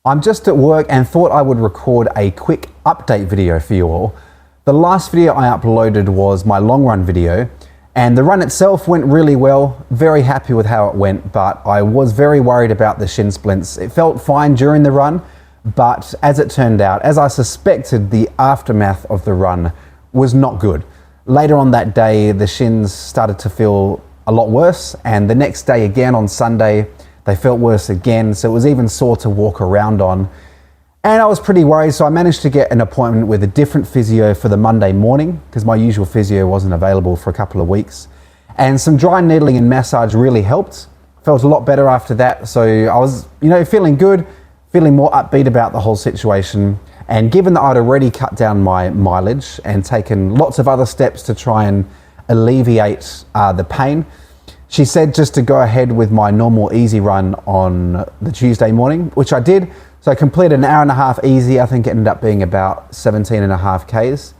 I'm just at work and thought I would record a quick update video for you all. The last video I uploaded was my long run video, and the run itself went really well. Very happy with how it went, but I was very worried about the shin splints. It felt fine during the run, but as it turned out, as I suspected, the aftermath of the run was not good. Later on that day, the shins started to feel a lot worse, and the next day again on Sunday, they felt worse again, so it was even sore to walk around on. And I was pretty worried, so I managed to get an appointment with a different physio for the Monday morning, because my usual physio wasn't available for a couple of weeks. And some dry needling and massage really helped. Felt a lot better after that, so I was, feeling good, feeling more upbeat about the whole situation. And given that I'd already cut down my mileage and taken lots of other steps to try and alleviate the pain, she said just to go ahead with my normal easy run on the Tuesday morning, which I did. So I completed an hour and a half easy. I think it ended up being about 17 and a half Ks.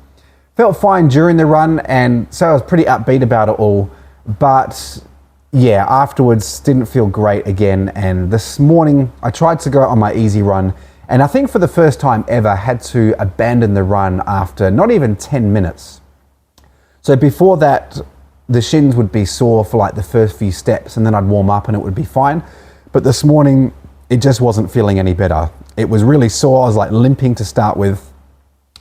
Felt fine during the run, and so I was pretty upbeat about it all. But yeah, afterwards didn't feel great again. And this morning I tried to go out on my easy run, and I think for the first time ever had to abandon the run after not even 10 minutes. So before that, the shins would be sore for like the first few steps, and then I'd warm up and it would be fine. But this morning, it just wasn't feeling any better. It was really sore. I was like limping to start with,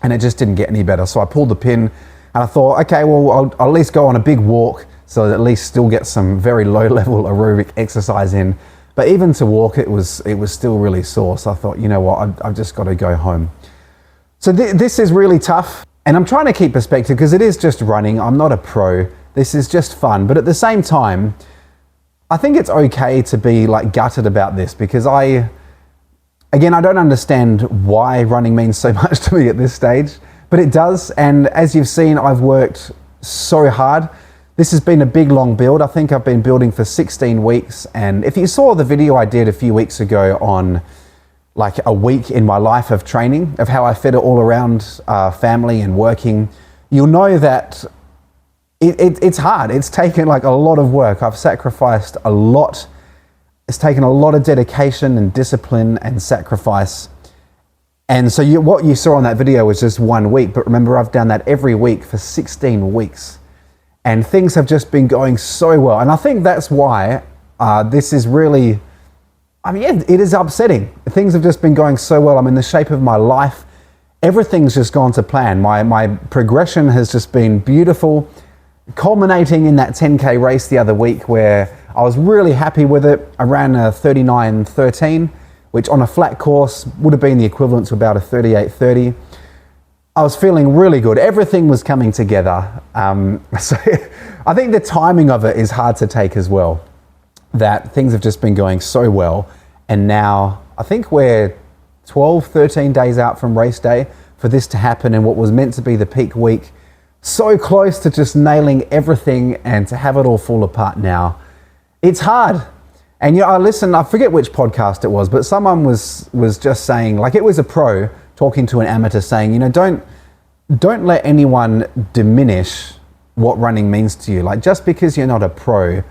and it just didn't get any better. So I pulled the pin and I thought, okay, well, I'll at least go on a big walk so that at least still get some very low level aerobic exercise in. But even to walk, it was still really sore. So I thought, you know what, I've just got to go home. So this is really tough. And I'm trying to keep perspective because it is just running. I'm not a pro. This is just fun. But at the same time, I think it's okay to be like gutted about this, because I don't understand why running means so much to me at this stage, but it does. And as you've seen, I've worked so hard. This has been a big, long build. I think I've been building for 16 weeks. And if you saw the video I did a few weeks ago on like a week in my life of training, of how I fit it all around family and working, you'll know that it's hard. It's taken like a lot of work. I've sacrificed a lot. It's taken a lot of dedication and discipline and sacrifice. And so what you saw on that video was just 1 week. But remember, I've done that every week for 16 weeks. And things have just been going so well. And I think that's why this is really, it is upsetting. Things have just been going so well. I'm in the shape of my life. Everything's just gone to plan. My progression has just been beautiful, culminating in that 10K race the other week where I was really happy with it. I ran a 39:13, which on a flat course would have been the equivalent to about a 38:30. I was feeling really good. Everything was coming together. So I think the timing of it is hard to take as well, that things have just been going so well. And now I think we're 12, 13 days out from race day for this to happen, and what was meant to be the peak week, so close to just nailing everything, and to have it all fall apart now. It's hard. And I forget which podcast it was, but someone was just saying, like, it was a pro talking to an amateur saying, don't let anyone diminish what running means to you. Like, just because you're not a pro,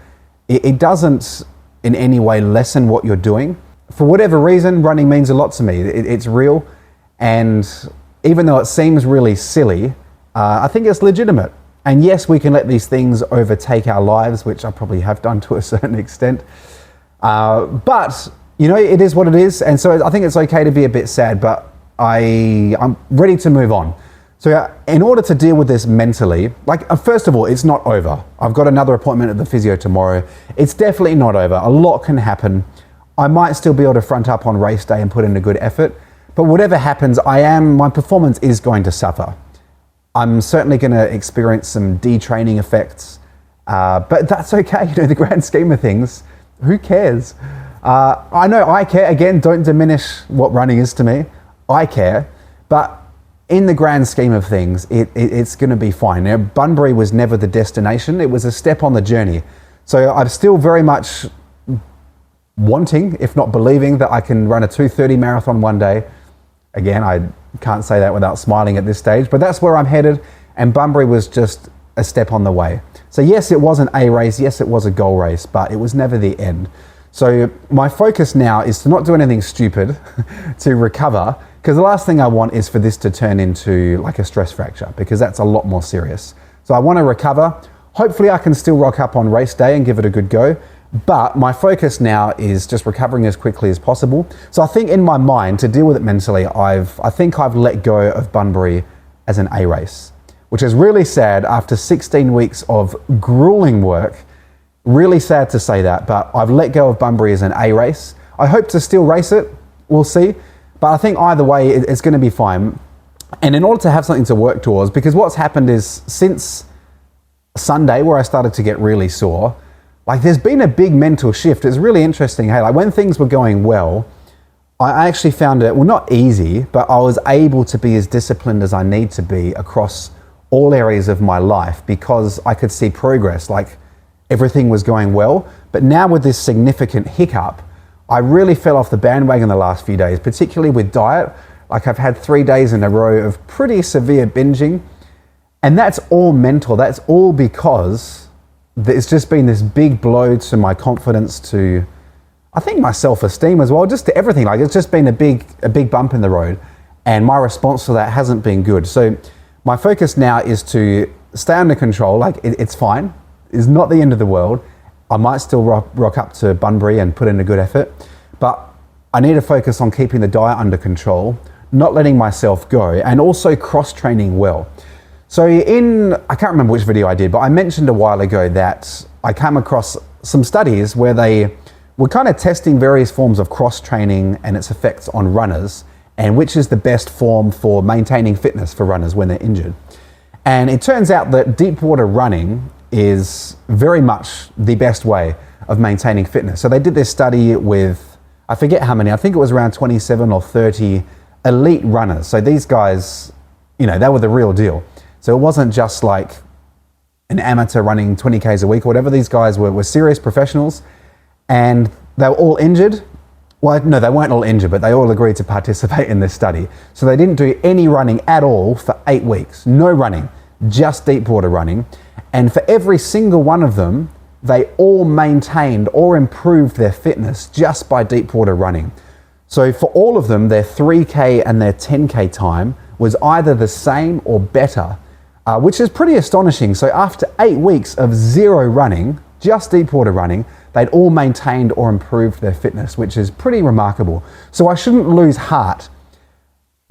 it doesn't in any way lessen what you're doing. For whatever reason, running means a lot to me. It's real. And even though it seems really silly, I think it's legitimate. And yes, we can let these things overtake our lives, which I probably have done to a certain extent. But, it is what it is. And so I think it's okay to be a bit sad, but I'm ready to move on. So in order to deal with this mentally, first of all, it's not over. I've got another appointment at the physio tomorrow. It's definitely not over. A lot can happen. I might still be able to front up on race day and put in a good effort. But whatever happens, my performance is going to suffer. I'm certainly going to experience some detraining effects, but that's okay. The grand scheme of things, who cares? I know I care. Again, don't diminish what running is to me. I care, but in the grand scheme of things, it's going to be fine. Now, Bunbury was never the destination. It was a step on the journey. So I'm still very much wanting, if not believing, that I can run a 2:30 marathon one day. Again, I can't say that without smiling at this stage, but that's where I'm headed, and Bunbury was just a step on the way. So yes, it was an A race, yes, it was a goal race, but it was never the end. So my focus now is to not do anything stupid to recover, because the last thing I want is for this to turn into like a stress fracture, because that's a lot more serious. So I want to recover. Hopefully I can still rock up on race day and give it a good go. But my focus now is just recovering as quickly as possible. So I think in my mind, to deal with it mentally, I think I've let go of Bunbury as an A race, which is really sad after 16 weeks of grueling work. Really sad to say that, but I've let go of Bunbury as an A race. I hope to still race it, we'll see. But I think either way, it's going to be fine. And in order to have something to work towards, because what's happened is since Sunday, where I started to get really sore, like there's been a big mental shift. It's really interesting. Hey, like when things were going well, I actually found it, well, not easy, but I was able to be as disciplined as I need to be across all areas of my life because I could see progress, like everything was going well. But now with this significant hiccup, I really fell off the bandwagon the last few days, particularly with diet. Like I've had 3 days in a row of pretty severe binging, and that's all mental. That's all because it's just been this big blow to my confidence, to I think my self-esteem as well, just to everything. Like it's just been a big bump in the road, and my response to that hasn't been good. So my focus now is to stay under control. Like it's fine. It's not the end of the world. I might still rock up to Bunbury and put in a good effort, but I need to focus on keeping the diet under control, not letting myself go, and also cross-training well. So I can't remember which video I did, but I mentioned a while ago that I came across some studies where they were kind of testing various forms of cross-training and its effects on runners, and which is the best form for maintaining fitness for runners when they're injured. And it turns out that deep water running is very much the best way of maintaining fitness. So they did this study with, I forget how many, I think it was around 27 or 30 elite runners. So these guys, you know, they were the real deal. So it wasn't just like an amateur running 20 Ks a week or whatever. These guys were serious professionals, and they were all injured. Well, no, they weren't all injured, but they all agreed to participate in this study. So they didn't do any running at all for 8 weeks. No running, just deep water running. And for every single one of them, they all maintained or improved their fitness just by deep water running. So for all of them, their 3K and their 10K time was either the same or better, which is pretty astonishing. So after 8 weeks of zero running, just deep water running, they'd all maintained or improved their fitness, which is pretty remarkable. So I shouldn't lose heart,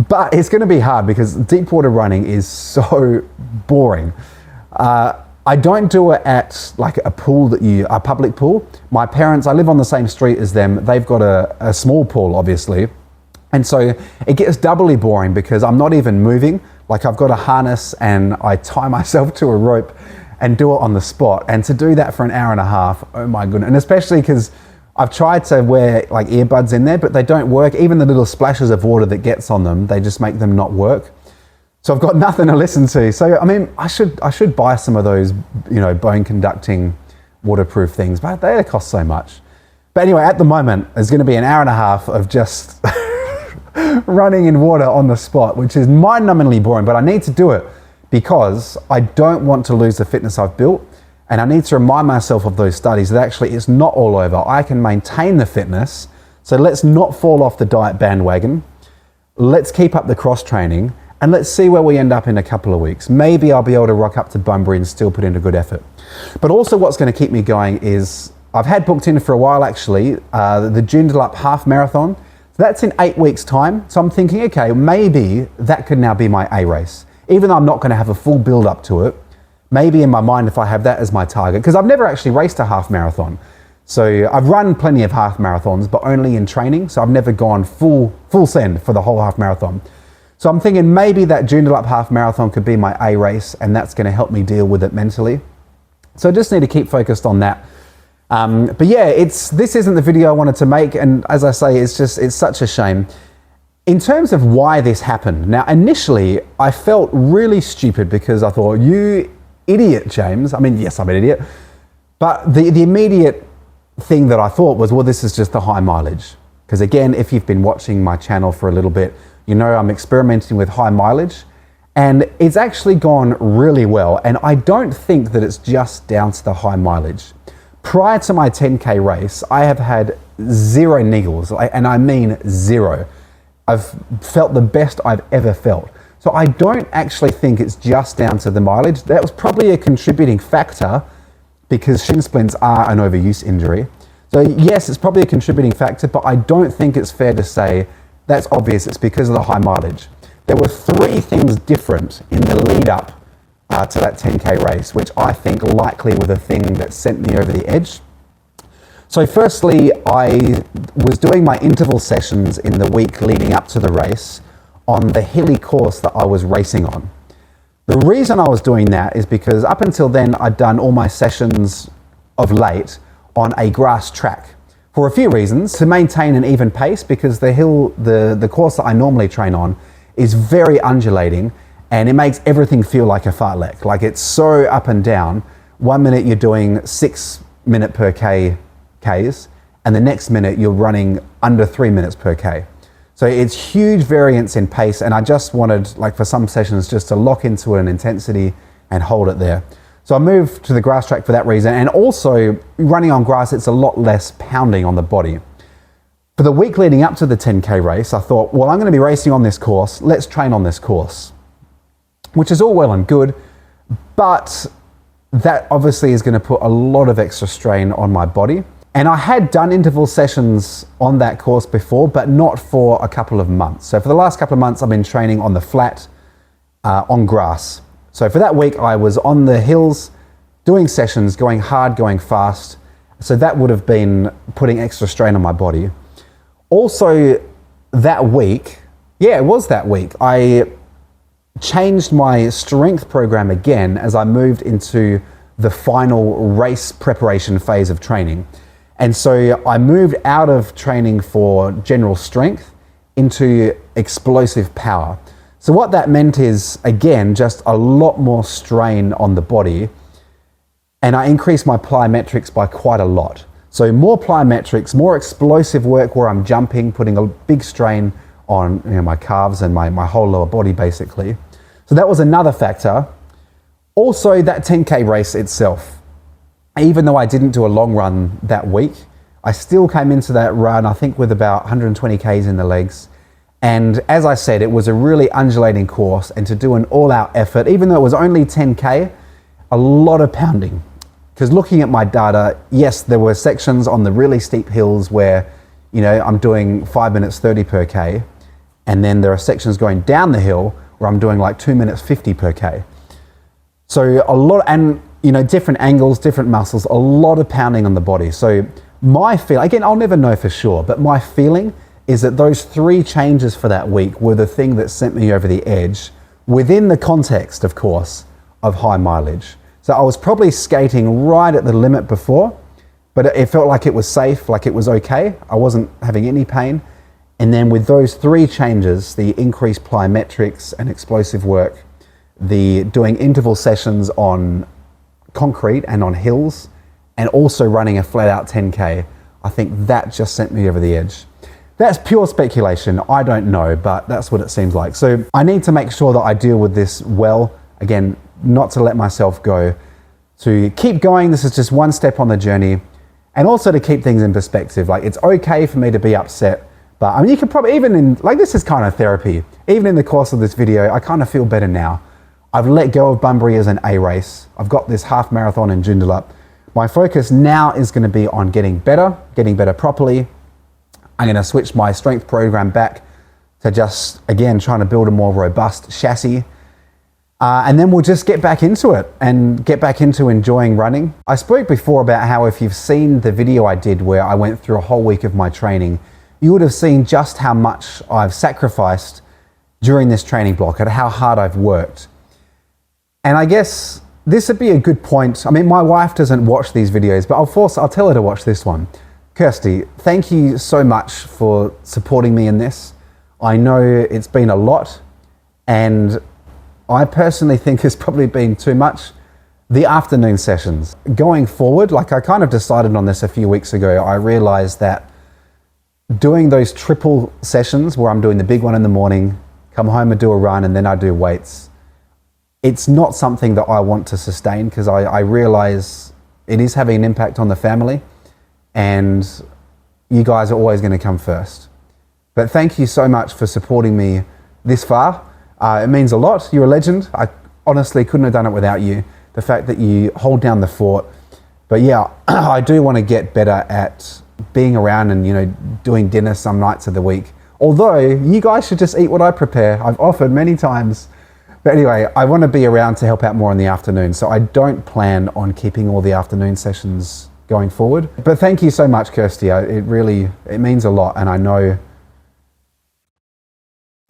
but it's going to be hard because deep water running is so boring. I don't do it at like a pool a public pool. My parents, I live on the same street as them. They've got a small pool, obviously. And so it gets doubly boring because I'm not even moving. Like I've got a harness and I tie myself to a rope and do it on the spot. And to do that for an hour and a half, oh my goodness. And especially because I've tried to wear like earbuds in there, but they don't work. Even the little splashes of water that gets on them, they just make them not work. So I've got nothing to listen to. So, I mean, I should buy some of those, you know, bone conducting waterproof things, but they cost so much. But anyway, at the moment, there's going to be an hour and a half of just running in water on the spot, which is mind-numbingly boring, but I need to do it because I don't want to lose the fitness I've built. And I need to remind myself of those studies that actually it's not all over. I can maintain the fitness. So let's not fall off the diet bandwagon. Let's keep up the cross training. And let's see where we end up in a couple of weeks. Maybe I'll be able to rock up to Bunbury and still put in a good effort. But also what's going to keep me going is, I've had booked in for a while actually, the Joondalup half marathon. So that's in 8 weeks time. So I'm thinking, okay, maybe that could now be my A race. Even though I'm not going to have a full build up to it, maybe in my mind if I have that as my target, because I've never actually raced a half marathon. So I've run plenty of half marathons, but only in training. So I've never gone full send for the whole half marathon. So I'm thinking maybe that Joondalup half marathon could be my A race, and that's going to help me deal with it mentally. So I just need to keep focused on that. But yeah, this isn't the video I wanted to make, and as I say, it's such a shame. In terms of why this happened, now initially I felt really stupid because I thought, you idiot, James. I mean, yes, I'm an idiot. But the immediate thing that I thought was, well, this is just the high mileage. Because again, if you've been watching my channel for a little bit, you know I'm experimenting with high mileage, and it's actually gone really well. And I don't think that it's just down to the high mileage. Prior to my 10K race, I have had zero niggles, and I mean zero. I've felt the best I've ever felt. So I don't actually think it's just down to the mileage. That was probably a contributing factor because shin splints are an overuse injury. So yes, it's probably a contributing factor, but I don't think it's fair to say that's obvious. It's because of the high mileage. There were three things different in the lead up to that 10K race, which I think likely were the thing that sent me over the edge. So firstly, I was doing my interval sessions in the week leading up to the race on the hilly course that I was racing on. The reason I was doing that is because up until then, I'd done all my sessions of late on a grass track for a few reasons. To maintain an even pace, because the course that I normally train on is very undulating and it makes everything feel like a fartlek. Like it's so up and down. 1 minute you're doing 6 minute per K Ks and the next minute you're running under 3 minutes per K. So it's huge variance in pace, and I just wanted, like for some sessions, just to lock into an intensity and hold it there. So I moved to the grass track for that reason, and also running on grass, it's a lot less pounding on the body. For the week leading up to the 10K race, I thought, well, I'm going to be racing on this course, let's train on this course, which is all well and good, but that obviously is going to put a lot of extra strain on my body. And I had done interval sessions on that course before, but not for a couple of months. So for the last couple of months, I've been training on the flat, on grass. So for that week, I was on the hills, doing sessions, going hard, going fast. So that would have been putting extra strain on my body. Also that week, yeah, it was that week, I changed my strength program again as I moved into the final race preparation phase of training. And so I moved out of training for general strength into explosive power. So what that meant is, again, just a lot more strain on the body. And I increased my plyometrics by quite a lot. So more plyometrics, more explosive work where I'm jumping, putting a big strain on my calves and my whole lower body, basically. So that was another factor. Also, that 10K race itself. Even though I didn't do a long run that week, I still came into that run, I think, with about 120 Ks in the legs. And as I said, it was a really undulating course, and to do an all-out effort, even though it was only 10K, a lot of pounding. Because looking at my data, yes, there were sections on the really steep hills where, I'm doing 5 minutes 30 per K. And then there are sections going down the hill where I'm doing like 2 minutes 50 per K. So a lot, and different angles, different muscles, a lot of pounding on the body. So my feeling, again, I'll never know for sure, but my feeling is that those three changes for that week were the thing that sent me over the edge, within the context, of course, of high mileage. So I was probably skating right at the limit before, but it felt like it was safe, like it was okay. I wasn't having any pain. And then with those three changes, the increased plyometrics and explosive work, the doing interval sessions on concrete and on hills, and also running a flat out 10K, I think that just sent me over the edge. That's pure speculation, I don't know, but that's what it seems like. So I need to make sure that I deal with this well, again, not to let myself go, to keep going. This is just one step on the journey, and also to keep things in perspective. Like, it's okay for me to be upset, but you can probably, even in, this is kind of therapy. Even in the course of this video, I kind of feel better now. I've let go of Bunbury as an A race. I've got this half marathon in Joondalup. My focus now is going to be on getting better properly. I'm going to switch my strength program back to just, again, trying to build a more robust chassis. And then we'll just get back into it and get back into enjoying running. I spoke before about how if you've seen the video I did where I went through a whole week of my training, you would have seen just how much I've sacrificed during this training block and how hard I've worked. And I guess this would be a good point. My wife doesn't watch these videos, but I'll tell her to watch this one. Kirsty, thank you so much for supporting me in this. I know it's been a lot, and I personally think it's probably been too much. The afternoon sessions. Going forward, I kind of decided on this a few weeks ago, I realized that doing those triple sessions where I'm doing the big one in the morning, come home and do a run, and then I do weights, it's not something that I want to sustain, because I realize it is having an impact on the family, and you guys are always going to come first. But thank you so much for supporting me this far. It means a lot. You're a legend. I honestly couldn't have done it without you. The fact that you hold down the fort. But yeah, I do want to get better at being around and, you know, doing dinner some nights of the week. Although you guys should just eat what I prepare. I've offered many times. But anyway, I want to be around to help out more in the afternoon. So I don't plan on keeping all the afternoon sessions going forward. But thank you so much, Kirsty. It means a lot, and I know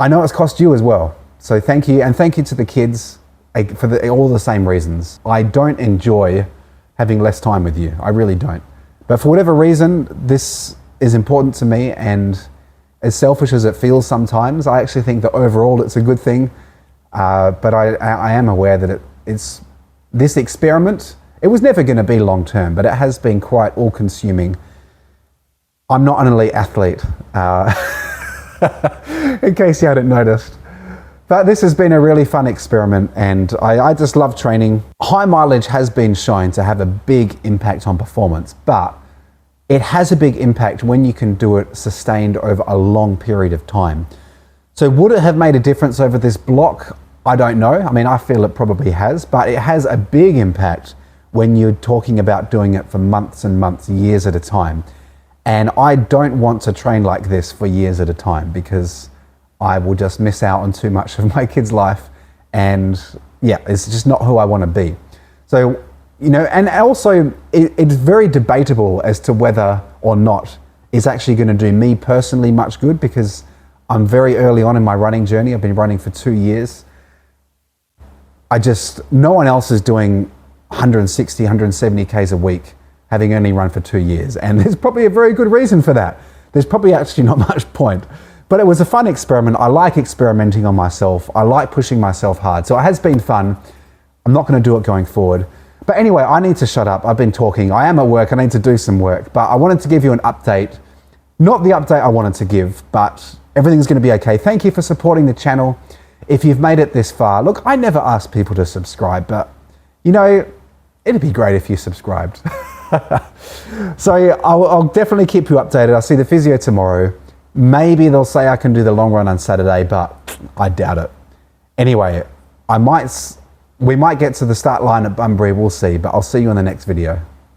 it's cost you as well. So thank you, and thank you to the kids for all the same reasons. I don't enjoy having less time with you. I really don't. But for whatever reason, this is important to me, and as selfish as it feels sometimes, I actually think that overall it's a good thing. But I am aware that it's this experiment. It was never going to be long term, but it has been quite all-consuming. I'm not an elite athlete, in case you hadn't noticed. But this has been a really fun experiment, and I just love training. High mileage has been shown to have a big impact on performance, but it has a big impact when you can do it sustained over a long period of time. So would it have made a difference over this block? I don't know. I mean, I feel it probably has, but it has a big impact when you're talking about doing it for months and months, years at a time. And I don't want to train like this for years at a time, because I will just miss out on too much of my kid's life. And yeah, it's just not who I want to be. So, you know, and also it's very debatable as to whether or not it's actually going to do me personally much good, because I'm very early on in my running journey. I've been running for 2 years. No one else is doing 160, 170 Ks a week, having only run for 2 years. And there's probably a very good reason for that. There's probably actually not much point. But it was a fun experiment. I like experimenting on myself. I like pushing myself hard. So it has been fun. I'm not going to do it going forward. But anyway, I need to shut up. I've been talking. I am at work. I need to do some work. But I wanted to give you an update. Not the update I wanted to give, but everything's going to be okay. Thank you for supporting the channel. If you've made it this far, look, I never ask people to subscribe, but you know, it'd be great if you subscribed. So I'll definitely keep you updated. I'll see the physio tomorrow. Maybe they'll say I can do the long run on Saturday, but I doubt it. Anyway, we might get to the start line at Bunbury. We'll see, but I'll see you in the next video.